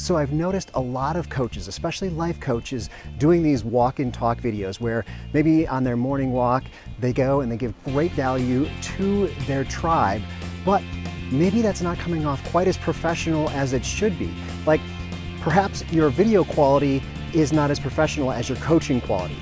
So I've noticed a lot of coaches, especially life coaches, doing these walk and talk videos where maybe on their morning walk, they go and they give great value to their tribe, but maybe that's not coming off quite as professional as it should be. Like perhaps your video quality is not as professional as your coaching quality.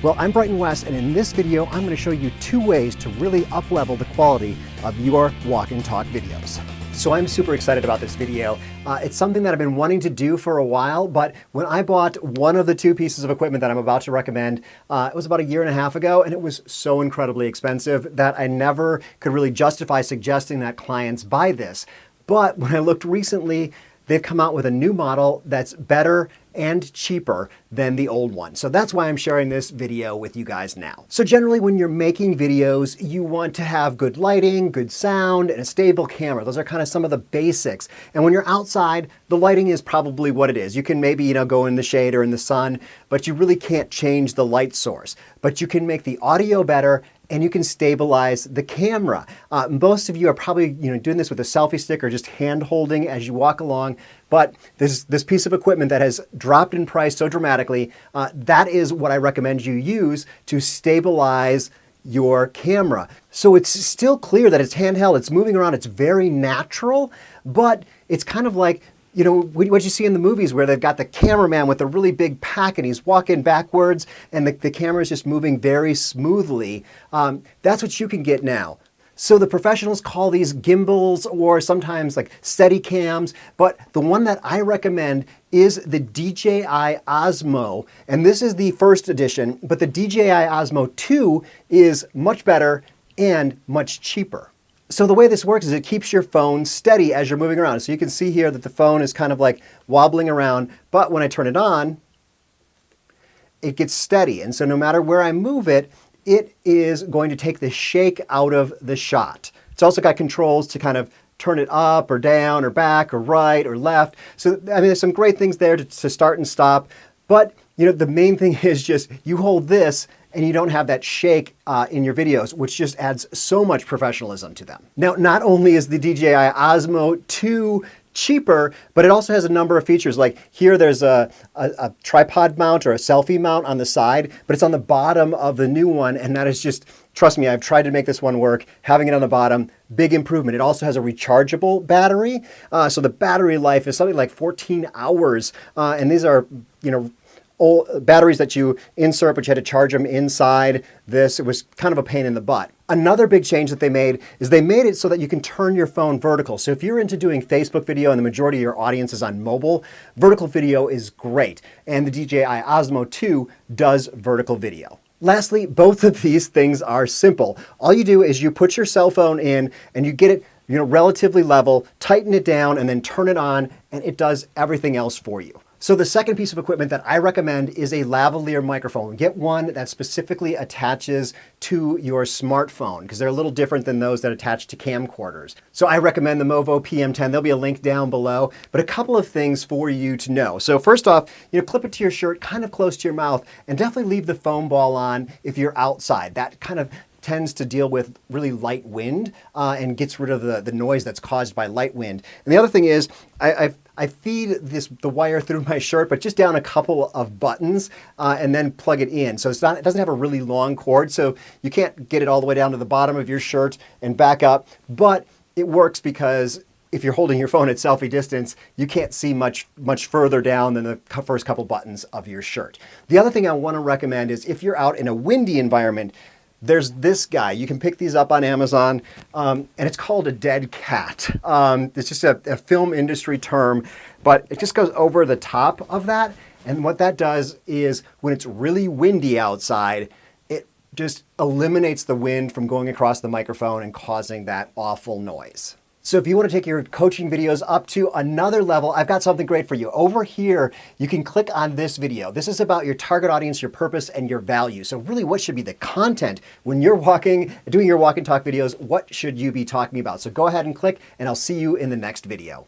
Well, I'm Brighton West, and in this video, I'm going to show you 2 ways to really up-level the quality of your walk and talk videos. So I'm super excited about this video. It's something that I've been wanting to do for a while, but when I bought one of the 2 pieces of equipment that I'm about to recommend, it was about 1.5 years ago, and it was so incredibly expensive that I never could really justify suggesting that clients buy this. But when I looked recently, they've come out with a new model that's better and cheaper than the old one. So that's why I'm sharing this video with you guys now. So generally when you're making videos, you want to have good lighting, good sound, and a stable camera. Those are kind of some of the basics. And when you're outside, the lighting is probably what it is. You can maybe, go in the shade or in the sun, but you really can't change the light source. But you can make the audio better and you can stabilize the camera. Most of you are probably doing this with a selfie stick or just hand holding as you walk along. But this piece of equipment that has dropped in price so dramatically, that is what I recommend you use to stabilize your camera. So it's still clear that it's handheld, it's moving around, it's very natural, but it's kind of like what you see in the movies where they've got the cameraman with a really big pack and he's walking backwards and the camera is just moving very smoothly. That's what you can get now. So the professionals call these gimbals or sometimes like Steadicams, but the one that I recommend is the DJI Osmo. And this is the first edition, but the DJI Osmo 2 is much better and much cheaper. So the way this works is it keeps your phone steady as you're moving around. So you can see here that the phone is kind of like wobbling around, but when I turn it on, it gets steady. And so no matter where I move it, it is going to take the shake out of the shot. It's also got controls to kind of turn it up or down or back or right or left. So, there's some great things there to start and stop. But, the main thing is just you hold this and you don't have that shake in your videos, which just adds so much professionalism to them. Now, not only is the DJI Osmo 2 cheaper, but it also has a number of features. Like here, there's a tripod mount or a selfie mount on the side, but it's on the bottom of the new one. And that is just, trust me, I've tried to make this one work. Having it on the bottom, big improvement. It also has a rechargeable battery. So the battery life is something like 14 hours. And these are, old batteries that you insert, but you had to charge them inside this. It was kind of a pain in the butt. Another big change that they made is they made it so that you can turn your phone vertical. So if you're into doing Facebook video and the majority of your audience is on mobile, vertical video is great. And the DJI Osmo 2 does vertical video. Lastly, both of these things are simple. All you do is you put your cell phone in and you get it relatively level, tighten it down, and then turn it on, and it does everything else for you. So the second piece of equipment that I recommend is a lavalier microphone. Get one that specifically attaches to your smartphone because they're a little different than those that attach to camcorders. So I recommend the Movo PM10. There'll be a link down below, but a couple of things for you to know. So first off, clip it to your shirt, kind of close to your mouth, and definitely leave the foam ball on if you're outside. That kind of tends to deal with really light wind and gets rid of the noise that's caused by light wind. And the other thing is I feed the wire through my shirt, but just down a couple of buttons and then plug it in. So it doesn't have a really long cord, so you can't get it all the way down to the bottom of your shirt and back up, but it works because if you're holding your phone at selfie distance, you can't see much further down than the first couple buttons of your shirt. The other thing I want to recommend is if you're out in a windy environment, there's this guy. You can pick these up on Amazon, and it's called a dead cat. It's just a film industry term, but it just goes over the top of that. And what that does is when it's really windy outside, it just eliminates the wind from going across the microphone and causing that awful noise. So if you want to take your coaching videos up to another level, I've got something great for you. Over here, you can click on this video. This is about your target audience, your purpose, and your value. So really, what should be the content when you're doing your walk and talk videos? What should you be talking about? So go ahead and click, and I'll see you in the next video.